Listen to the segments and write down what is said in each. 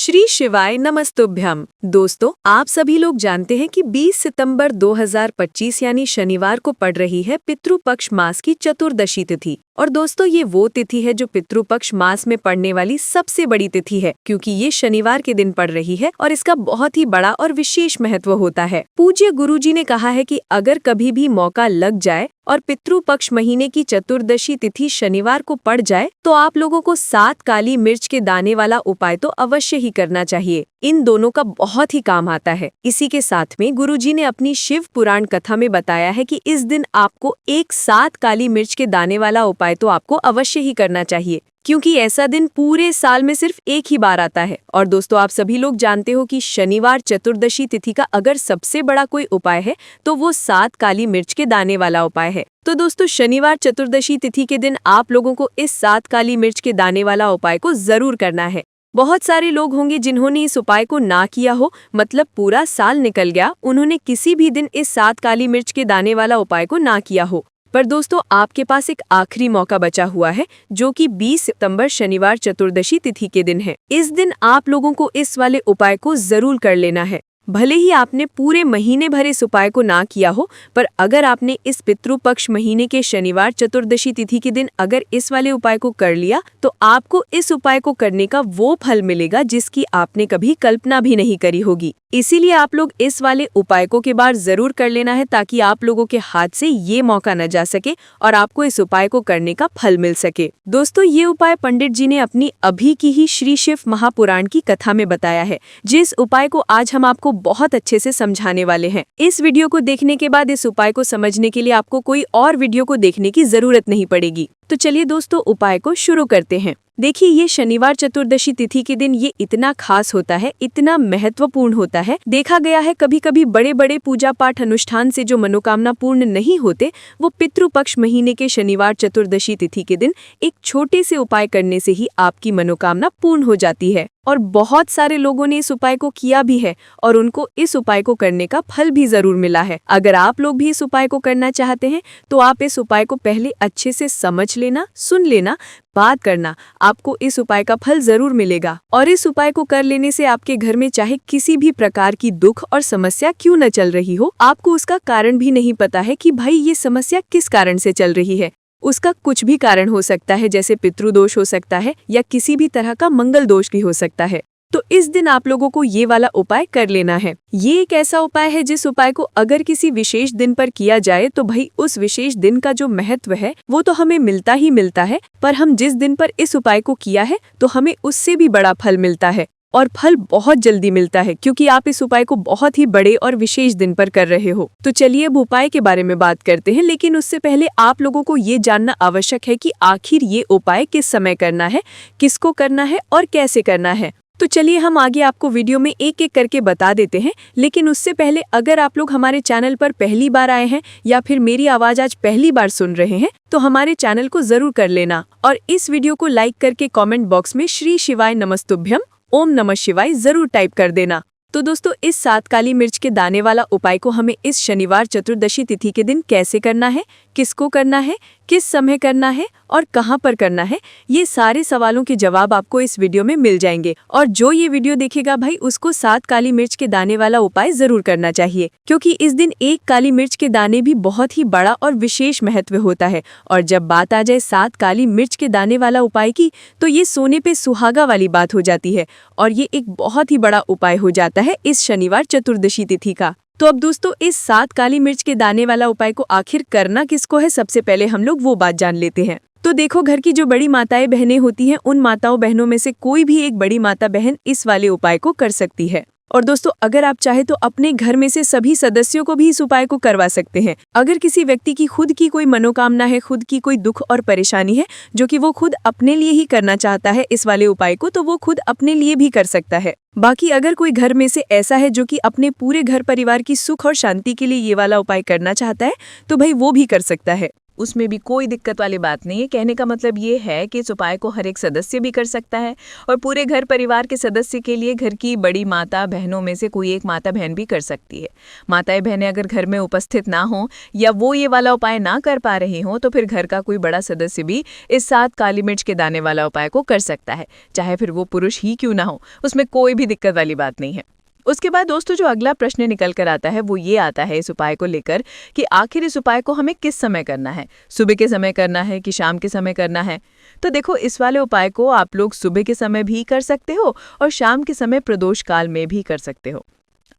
श्री शिवाय नमस्तुभ्यम। दोस्तों, आप सभी लोग जानते हैं कि 20 सितंबर 2025 यानी शनिवार को पड़ रही है पितृपक्ष मास की चतुर्दशी तिथि। और दोस्तों, ये वो तिथि है जो पितृपक्ष मास में पड़ने वाली सबसे बड़ी तिथि है, क्योंकि ये शनिवार के दिन पड़ रही है और इसका बहुत ही बड़ा और विशेष महत्व होता है। पूज्य गुरुजी ने कहा है कि अगर कभी भी मौका लग जाए और पितृपक्ष महीने की चतुर्दशी तिथि शनिवार को पड़ जाए तो आप लोगों को 7 काली मिर्च के दाने वाला उपाय तो अवश्य ही करना चाहिए। इन दोनों का बहुत ही काम आता है। इसी के साथ में गुरुजी ने अपनी शिव पुराण कथा में बताया है कि इस दिन आपको 7 काली मिर्च के दाने वाला उपाय तो आपको अवश्य ही करना चाहिए, क्योंकि ऐसा दिन पूरे साल में सिर्फ एक ही बार आता है। और दोस्तों, आप सभी लोग जानते हो कि शनिवार चतुर्दशी तिथि का अगर सबसे बड़ा कोई उपाय है तो वो 7 काली मिर्च के दाने वाला उपाय है। तो दोस्तों, शनिवार चतुर्दशी तिथि के दिन आप लोगों को इस 7 काली मिर्च के दाने वाला उपाय को जरूर करना है। बहुत सारे लोग होंगे जिन्होंने इस उपाय को ना किया हो, मतलब पूरा साल निकल गया, उन्होंने किसी भी दिन इस 7 काली मिर्च के दाने वाला उपाय को ना किया हो। पर दोस्तों, आपके पास एक आखिरी मौका बचा हुआ है, जो कि 20 सितंबर शनिवार चतुर्दशी तिथि के दिन है। इस दिन आप लोगों को इस वाले उपाय को जरूर कर लेना है। भले ही आपने पूरे महीने भर इस उपाय को ना किया हो, पर अगर आपने इस पितृपक्ष महीने के शनिवार चतुर्दशी तिथि के दिन अगर इस वाले उपाय को कर लिया तो आपको इस उपाय को करने का वो फल मिलेगा जिसकी आपने कभी कल्पना भी नहीं करी होगी। इसीलिए आप लोग इस वाले उपाय को के बार जरूर कर लेना है, ताकि आप लोगों के हाथ से ये मौका न जा सके और आपको इस उपाय को करने का फल मिल सके। दोस्तों, ये उपाय पंडित जी ने अपनी अभी की ही श्री शिव महापुराण की कथा में बताया है, जिस उपाय को आज हम आपको बहुत अच्छे से समझाने वाले हैं। इस वीडियो को देखने के बाद इस उपाय को समझने के लिए आपको कोई और वीडियो को देखने की जरूरत नहीं पड़ेगी। तो चलिए दोस्तों, उपाय को शुरू करते हैं। देखिए, ये शनिवार चतुर्दशी तिथि के दिन ये इतना खास होता है, इतना महत्वपूर्ण होता है। देखा गया है कभी कभी बड़े बड़े पूजा पाठ अनुष्ठान से जो मनोकामना पूर्ण नहीं होते, वो पितृपक्ष महीने के शनिवार चतुर्दशी तिथि के दिन एक छोटे से उपाय करने से ही आपकी मनोकामना पूर्ण हो जाती है। और बहुत सारे लोगों ने इस उपाय को किया भी है और उनको इस उपाय को करने का फल भी जरूर मिला है। अगर आप लोग भी इस उपाय को करना चाहते हैं तो आप इस उपाय को पहले अच्छे से समझ लेना, सुन लेना, बात करना। आपको इस उपाय का फल जरूर मिलेगा। और इस उपाय को कर लेने से आपके घर में चाहे किसी भी प्रकार की दुख और समस्या क्यों न चल रही हो, आपको उसका कारण भी नहीं पता है कि भाई ये समस्या किस कारण से चल रही है। उसका कुछ भी कारण हो सकता है, जैसे पितृदोष हो सकता है या किसी भी तरह का मंगल दोष भी हो सकता है। तो इस दिन आप लोगों को ये वाला उपाय कर लेना है। ये एक ऐसा उपाय है जिस उपाय को अगर किसी विशेष दिन पर किया जाए तो भाई उस विशेष दिन का जो महत्व है वो तो हमें मिलता ही मिलता है, पर हम जिस दिन पर इस उपाय को किया है तो हमें उससे भी बड़ा फल मिलता है। और फल बहुत जल्दी मिलता है, क्योंकि आप इस उपाय को बहुत ही बड़े और विशेष दिन पर कर रहे हो। तो चलिए अब उपाय के बारे में बात करते हैं, लेकिन उससे पहले आप लोगों को ये जानना आवश्यक है कि आखिर ये उपाय किस समय करना है, किसको करना है और कैसे करना है। तो चलिए हम आगे आपको वीडियो में एक एक करके बता देते हैं। लेकिन उससे पहले अगर आप लोग हमारे चैनल पर पहली बार आए हैं या फिर मेरी आवाज आज पहली बार सुन रहे हैं तो हमारे चैनल को जरूर कर लेना और इस वीडियो को लाइक करके कमेंट बॉक्स में श्री शिवाय नमस्तुभ्यम ओम नमः शिवाय जरूर टाइप कर देना। तो दोस्तों, इस 7 काली मिर्च के दाने वाला उपाय को हमें इस शनिवार चतुर्दशी तिथि के दिन कैसे करना है, किसको करना है, किस समय करना है और कहां पर करना है, ये सारे सवालों के जवाब आपको इस वीडियो में मिल जाएंगे। और जो ये वीडियो देखेगा भाई उसको 7 काली मिर्च के दाने वाला उपाय जरूर करना चाहिए, क्योंकि इस दिन 1 काली मिर्च के दाने भी बहुत ही बड़ा और विशेष महत्व होता है। और जब बात आ जाए 7 काली मिर्च के दाने वाला उपाय की, तो ये सोने पे सुहागा वाली बात हो जाती है और ये एक बहुत ही बड़ा उपाय हो जाता है इस शनिवार चतुर्दशी तिथि का। तो अब दोस्तों, इस 7 काली मिर्च के दाने वाला उपाय को आखिर करना किसको है, सबसे पहले हम लोग वो बात जान लेते हैं। तो देखो, घर की जो बड़ी माताएं बहनें होती हैं, उन माताओं बहनों में से कोई भी एक बड़ी माता बहन इस वाले उपाय को कर सकती है। और दोस्तों, अगर आप चाहे तो अपने घर में से सभी सदस्यों को भी इस उपाय को करवा सकते हैं। अगर किसी व्यक्ति की खुद की कोई मनोकामना है, खुद की कोई दुख और परेशानी है जो कि वो खुद अपने लिए ही करना चाहता है इस वाले उपाय को, तो वो खुद अपने लिए भी कर सकता है। बाकी अगर कोई घर में से ऐसा है जो कि अपने पूरे घर परिवार की सुख और शांति के लिए ये वाला उपाय करना चाहता है तो भाई वो भी कर सकता है। उसमें भी कोई दिक्कत वाली बात नहीं है। कहने का मतलब ये है कि इस उपाय को हर एक सदस्य भी कर सकता है और पूरे घर परिवार के सदस्य के लिए घर की बड़ी माता बहनों में से कोई एक माता बहन भी कर सकती है। माताएं बहनें अगर घर में उपस्थित ना हो या वो ये वाला उपाय ना कर पा रही हो तो फिर घर का कोई बड़ा सदस्य भी इस 7 काली मिर्च के दाने वाला उपाय को कर सकता है, चाहे फिर वो पुरुष ही क्यों ना हो, उसमें कोई भी दिक्कत वाली बात नहीं है। उसके बाद दोस्तों जो अगला प्रश्न निकल कर आता है वो ये आता है इस उपाय को लेकर कि आखिर इस उपाय को हमें किस समय करना है, सुबह के समय करना है कि शाम के समय करना है। तो देखो, इस वाले उपाय को आप लोग सुबह के समय भी कर सकते हो और शाम के समय प्रदोष काल में भी कर सकते हो।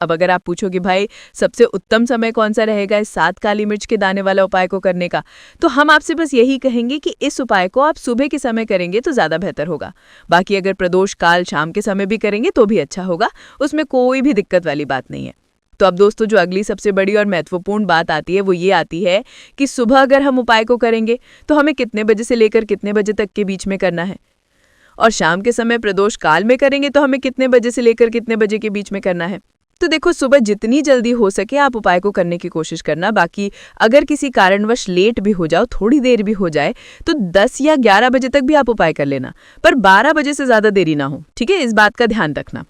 अब अगर आप पूछो कि भाई सबसे उत्तम समय कौन सा रहेगा इस 7 काली मिर्च के दाने वाला उपाय को करने का, तो हम आपसे बस यही कहेंगे कि इस उपाय को आप सुबह के समय करेंगे तो ज़्यादा बेहतर होगा। बाकी अगर प्रदोष काल शाम के समय भी करेंगे तो भी अच्छा होगा, उसमें कोई भी दिक्कत वाली बात नहीं है। तो अब दोस्तों जो अगली सबसे बड़ी और महत्वपूर्ण बात आती है वो ये आती है कि सुबह अगर हम उपाय को करेंगे तो हमें कितने बजे से लेकर कितने बजे तक के बीच में करना है, और शाम के समय प्रदोष काल में करेंगे तो हमें कितने बजे से लेकर कितने बजे के बीच में करना है। तो देखो, सुबह जितनी जल्दी हो सके आप उपाय को करने की कोशिश करना। बाकी अगर किसी कारणवश लेट भी हो जाओ, थोड़ी देर भी हो जाए, तो 10 या 11 बजे तक भी आप उपाय कर लेना, पर 12 बजे से ज़्यादा देरी ना हो, ठीक है? इस बात का ध्यान रखना।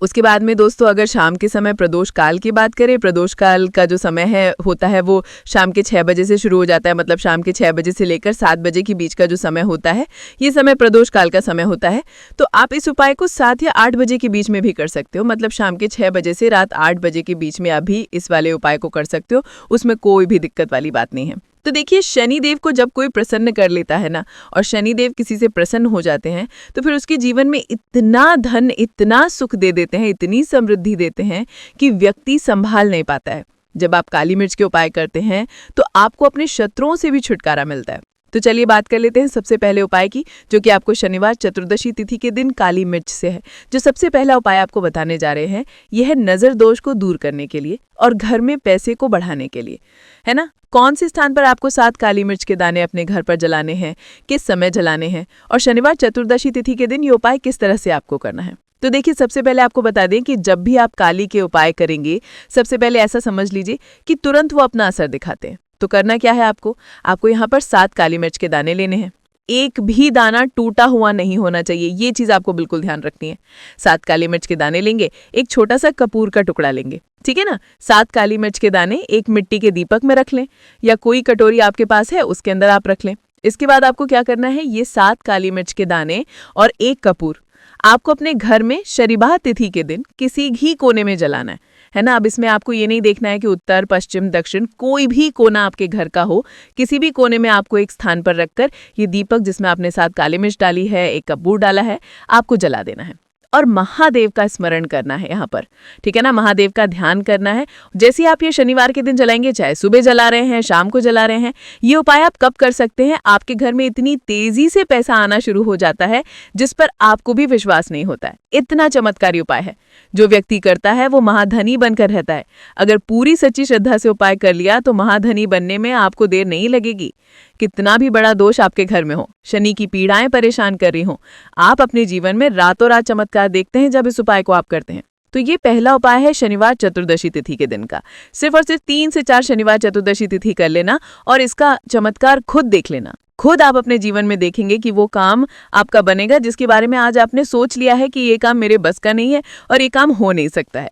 उसके बाद में दोस्तों अगर शाम के समय प्रदोष काल की बात करें, प्रदोष काल का जो समय है होता है वो शाम के 6 बजे से शुरू हो जाता है, मतलब शाम के 6 बजे से लेकर 7 बजे के बीच का जो समय होता है ये समय प्रदोष काल का समय होता है। तो आप इस उपाय को 7 या 8 बजे के बीच में भी कर सकते हो, मतलब शाम के 6 बजे से रात 8 बजे के बीच में आप भी इस वाले उपाय को कर सकते हो, उसमें कोई भी दिक्कत वाली बात नहीं है। तो देखिए, शनिदेव को जब कोई प्रसन्न कर लेता है ना, और शनिदेव किसी से प्रसन्न हो जाते हैं तो फिर उसके जीवन में इतना धन, इतना सुख दे देते हैं, इतनी समृद्धि देते हैं कि व्यक्ति संभाल नहीं पाता है। जब आप काली मिर्च के उपाय करते हैं तो आपको अपने शत्रुओं से भी छुटकारा मिलता है। तो चलिए बात कर लेते हैं सबसे पहले उपाय की, जो कि आपको शनिवार चतुर्दशी तिथि के दिन काली मिर्च से है। जो सबसे पहला उपाय आपको बताने जा रहे हैं यह है नजर दोष को दूर करने के लिए और घर में पैसे को बढ़ाने के लिए, है ना? कौन से स्थान पर आपको 7 काली मिर्च के दाने अपने घर पर जलाने हैं, किस समय जलाने हैं, और शनिवार चतुर्दशी तिथि के दिन ये उपाय किस तरह से आपको करना है। तो देखिए, सबसे पहले आपको बता दें कि जब भी आप काली के उपाय करेंगे, सबसे पहले ऐसा समझ लीजिए कि तुरंत वो अपना असर दिखाते हैं। तो करना क्या है आपको यहाँ पर 7 काली मिर्च के दाने लेने हैं। एक भी दाना टूटा हुआ नहीं होना चाहिए, ये चीज आपको बिल्कुल ध्यान रखनी है। 7 काली मिर्च के दाने लेंगे, एक छोटा सा कपूर का टुकड़ा लेंगे, ठीक है ना? 7 काली मिर्च के दाने एक मिट्टी के दीपक में रख लें, या कोई कटोरी आपके पास है उसके अंदर आप रख लें। इसके बाद आपको क्या करना है, ये 7 काली मिर्च के दाने और एक कपूर आपको अपने घर में शनिवार तिथि के दिन किसी भी कोने में जलाना है ना? अब इसमें आपको ये नहीं देखना है कि उत्तर, पश्चिम, दक्षिण, कोई भी कोना आपके घर का हो, किसी भी कोने में आपको एक स्थान पर रखकर ये दीपक जिसमें आपने 7 काली मिर्च डाली है, एक कपूर डाला है, आपको जला देना है। और महादेव का स्मरण करना है यहाँ पर, ठीक है ना? महादेव का ध्यान करना है। जैसे ही आप ये शनिवार के दिन जलाएंगे, चाहे सुबह जला रहे हैं, शाम को जला रहे हैं, ये उपाय आप कब कर सकते हैं? आपके घर में इतनी तेजी से पैसा आना शुरू हो जाता है जिस पर आपको भी विश्वास नहीं होता है। इतना चमत्कारी उपाय है। जो व्यक्ति करता है वो महाधनी बनकर रहता है। अगर पूरी सच्ची श्रद्धा से उपाय कर लिया तो महाधनी बनने में आपको देर नहीं लगेगी। कितना भी बड़ा दोष आपके घर में हो, शनि की पीड़ाएं परेशान कर रही हो, आप अपने जीवन में रातों रात चमत्कार देखते हैं जब इस उपाय को आप करते हैं। तो ये पहला उपाय है शनिवार चतुर्दशी तिथि के दिन का। सिर्फ और सिर्फ 3 से 4 शनिवार चतुर्दशी तिथि कर लेना और इसका चमत्कार खुद देख लेना। खुद आप अपने जीवन में देखेंगे कि वो काम आपका बनेगा जिसके बारे में आज आपने सोच लिया है कि ये काम मेरे बस का नहीं है और ये काम हो नहीं सकता है।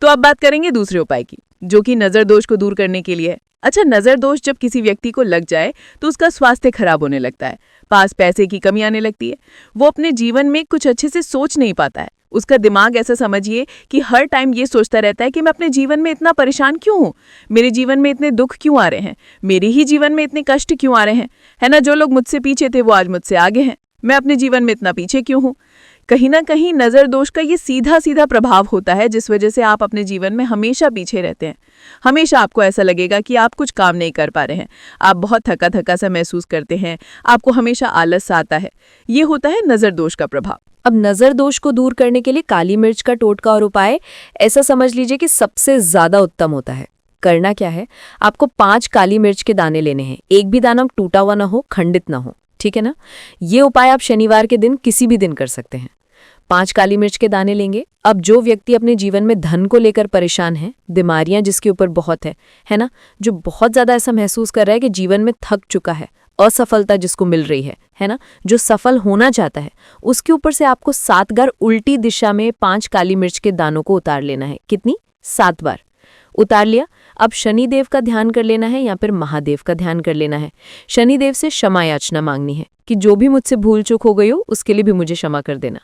तो अब बात करेंगे दूसरे उपाय की, जो कि नजर दोष को दूर करने के लिए है। अच्छा, नजर दोष जब किसी व्यक्ति को लग जाए तो उसका स्वास्थ्य खराब होने लगता है, पास पैसे की कमी आने लगती है, वो अपने जीवन में कुछ अच्छे से सोच नहीं पाता है। उसका दिमाग ऐसा समझिए कि हर टाइम ये सोचता रहता है कि मैं अपने जीवन में इतना परेशान क्यों हूँ, मेरे जीवन में इतने दुख क्यों आ रहे हैं, मेरे ही जीवन में इतने कष्ट क्यों आ रहे हैं, है ना? जो लोग मुझसे पीछे थे वो आज मुझसे आगे हैं, मैं अपने जीवन में इतना पीछे क्यों हूँ? कहीं ना कहीं नजर दोष का ये सीधा सीधा प्रभाव होता है, जिस वजह से आप अपने जीवन में हमेशा पीछे रहते हैं। हमेशा आपको ऐसा लगेगा कि आप कुछ काम नहीं कर पा रहे हैं, आप बहुत थका थका सा महसूस करते हैं, आपको हमेशा आलस आता है। ये होता है नजर दोष का प्रभाव। अब नजर दोष को दूर करने के लिए काली मिर्च का टोटका और उपाय ऐसा समझ लीजिए कि सबसे ज्यादा उत्तम होता है। करना क्या है, आपको 5 काली मिर्च के दाने लेने हैं, एक भी दाना टूटा हुआ ना हो, खंडित ना हो, ठीक है ना? ये उपाय आप शनिवार के दिन किसी भी दिन कर सकते हैं। 5 काली मिर्च के दाने लेंगे। अब जो व्यक्ति अपने जीवन में धन को लेकर परेशान है, बीमारियां जिसके ऊपर बहुत है ना, जो बहुत ज्यादा ऐसा महसूस कर रहा है कि जीवन में थक चुका है, असफलता जिसको मिल रही है ना, जो सफल होना चाहता है, उसके ऊपर से आपको 7 बार उल्टी दिशा में 5 काली मिर्च के दानों को उतार लेना है। कितनी? 7 बार उतार लिया। अब शनिदेव का ध्यान कर लेना है या फिर महादेव का ध्यान कर लेना है। शनिदेव से क्षमा याचना मांगनी है कि जो भी मुझसे भूल चूक हो गई हो उसके लिए भी मुझे क्षमा कर देना।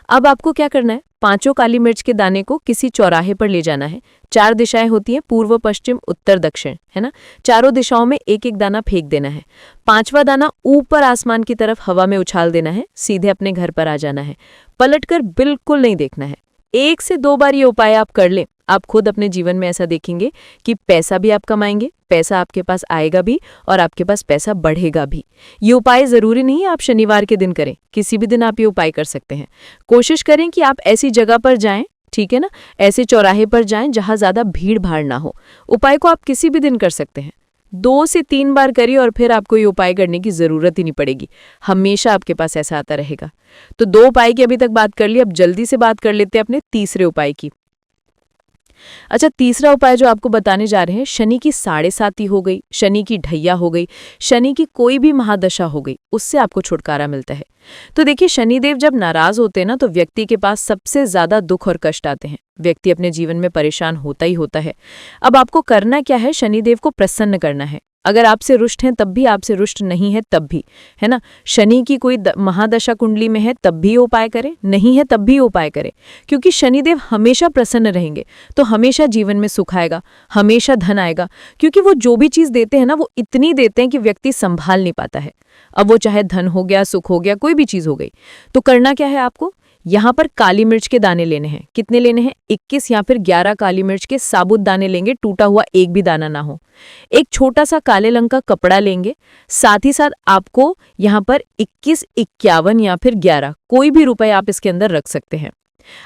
अब आपको क्या करना है, 5 काली मिर्च के दाने को किसी चौराहे पर ले जाना है। 4 दिशाएं होती हैं, पूर्व, पश्चिम, उत्तर, दक्षिण, है ना। चारों दिशाओं में एक एक दाना फेंक देना है। 5वां दाना ऊपर आसमान की तरफ हवा में उछाल देना है। सीधे अपने घर पर आ जाना है। पलटकर बिल्कुल नहीं देखना है। 1 से 2 बार ये उपाय आप कर लें, आप खुद अपने जीवन में ऐसा देखेंगे कि पैसा भी आप कमाएंगे, पैसा आपके पास आएगा भी और आपके पास पैसा बढ़ेगा भी। ये उपाय जरूरी नहीं है आप शनिवार के दिन करें, किसी भी दिन आप ये उपाय कर सकते हैं। कोशिश करें कि आप ऐसी जगह पर जाएं, ठीक है ना, ऐसे चौराहे पर जाएं जहां ज्यादा भीड़ भाड़ ना हो। उपाय को आप किसी भी दिन कर सकते हैं। 2 से 3 बार करिए और फिर आपको ये उपाय करने की जरूरत ही नहीं पड़ेगी। हमेशा आपके पास ऐसा आता रहेगा। तो 2 उपाय की अभी तक बात कर ली, अब जल्दी से बात कर लेते हैं अपने तीसरे उपाय की। अच्छा, तीसरा उपाय जो आपको बताने जा रहे हैं, शनि की 7.5 हो गई, शनि की ढैया हो गई, शनि की कोई भी महादशा हो गई, उससे आपको छुटकारा मिलता है। तो देखिए, शनिदेव जब नाराज होते हैं ना, तो व्यक्ति के पास सबसे ज्यादा दुख और कष्ट आते हैं। व्यक्ति अपने जीवन में परेशान होता ही होता है। अब आपको करना क्या है, शनिदेव को प्रसन्न करना है। अगर आपसे रुष्ट हैं तब भी, आपसे रुष्ट नहीं है तब भी, है ना। शनि की कोई महादशा कुंडली में है तब भी उपाय करें, नहीं है तब भी उपाय करें, क्योंकि शनिदेव हमेशा प्रसन्न रहेंगे तो हमेशा जीवन में सुख आएगा, हमेशा धन आएगा, क्योंकि वो जो भी चीज देते हैं ना, वो इतनी देते हैं कि व्यक्ति संभाल नहीं पाता है। अब वो चाहे धन हो गया, सुख हो गया, कोई भी चीज हो गई। तो करना क्या है आपको, यहाँ पर काली मिर्च के दाने लेने हैं। कितने लेने हैं? 21 या फिर 11 काली मिर्च के साबुत दाने लेंगे, टूटा हुआ एक भी दाना ना हो। एक छोटा सा काले रंग का कपड़ा लेंगे। साथ ही साथ आपको यहाँ पर 21, 51 या फिर 11 कोई भी रुपए आप इसके अंदर रख सकते हैं।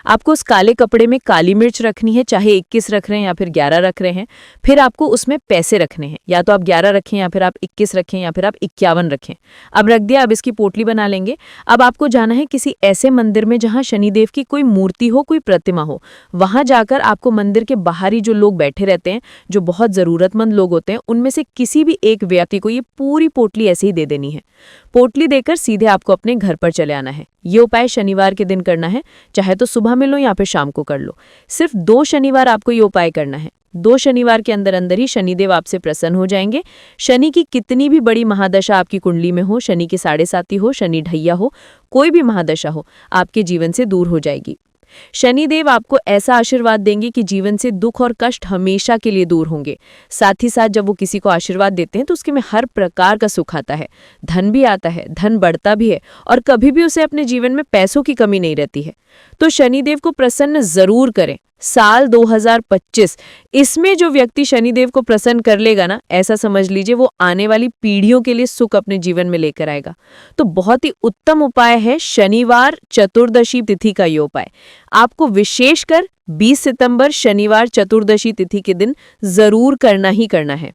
आपको उस काले कपड़े में काली मिर्च रखनी है, चाहे 21 रख रहे हैं या फिर 11 रख रहे हैं। फिर आपको उसमें पैसे रखने हैं, या तो आप 11 रखें या फिर आप 21 रखें या फिर आप 51 रखें। अब रख दिया, अब इसकी पोटली बना लेंगे। अब आपको जाना है किसी ऐसे मंदिर में जहां शनिदेव की कोई मूर्ति हो, कोई प्रतिमा हो। वहां जाकर आपको मंदिर के बाहरी जो लोग बैठे रहते हैं, जो बहुत जरूरतमंद लोग होते हैं, उनमें से किसी भी एक व्यक्ति को ये पूरी पोटली ऐसे ही दे देनी है। पोटली देकर सीधे आपको अपने घर पर चले आना है। ये उपाय शनिवार के दिन करना है, चाहे तो सुबह में लो या फिर शाम को कर लो। सिर्फ 2 शनिवार आपको ये उपाय करना है। 2 शनिवार के अंदर अंदर ही शनिदेव आपसे प्रसन्न हो जाएंगे। शनि की कितनी भी बड़ी महादशा आपकी कुंडली में हो, शनि की 7.5 हो, शनि ढैया हो, कोई भी महादशा हो, आपके जीवन से दूर हो जाएगी। शनिदेव आपको ऐसा आशीर्वाद देंगे कि जीवन से दुख और कष्ट हमेशा के लिए दूर होंगे। साथ ही साथ जब वो किसी को आशीर्वाद देते हैं तो उसके में हर प्रकार का सुख आता है, धन भी आता है, धन बढ़ता भी है और कभी भी उसे अपने जीवन में पैसों की कमी नहीं रहती है। तो शनिदेव को प्रसन्न जरूर करें। साल 2025, इसमें जो व्यक्ति शनिदेव को प्रसन्न कर लेगा ना, ऐसा समझ लीजिए वो आने वाली पीढ़ियों के लिए सुख अपने जीवन में लेकर आएगा। तो बहुत ही उत्तम उपाय है शनिवार चतुर्दशी तिथि का ये उपाय। आपको विशेषकर 20 सितंबर शनिवार चतुर्दशी तिथि के दिन जरूर करना ही करना है।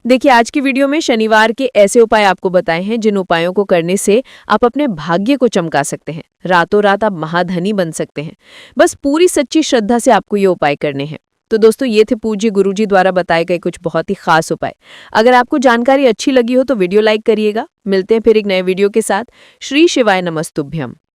देखिए, आज की वीडियो में शनिवार के ऐसे उपाय आपको बताए हैं जिन उपायों को करने से आप अपने भाग्य को चमका सकते हैं। रातों रात आप महाधनी बन सकते हैं। बस पूरी सच्ची श्रद्धा से आपको ये उपाय करने हैं। तो दोस्तों, ये थे पूज्य गुरुजी द्वारा बताए गए कुछ बहुत ही खास उपाय। अगर आपको जानकारी अच्छी लगी हो तो वीडियो लाइक करिएगा। मिलते हैं फिर एक नए वीडियो के साथ। श्री शिवाय नमस्तुभ्यम।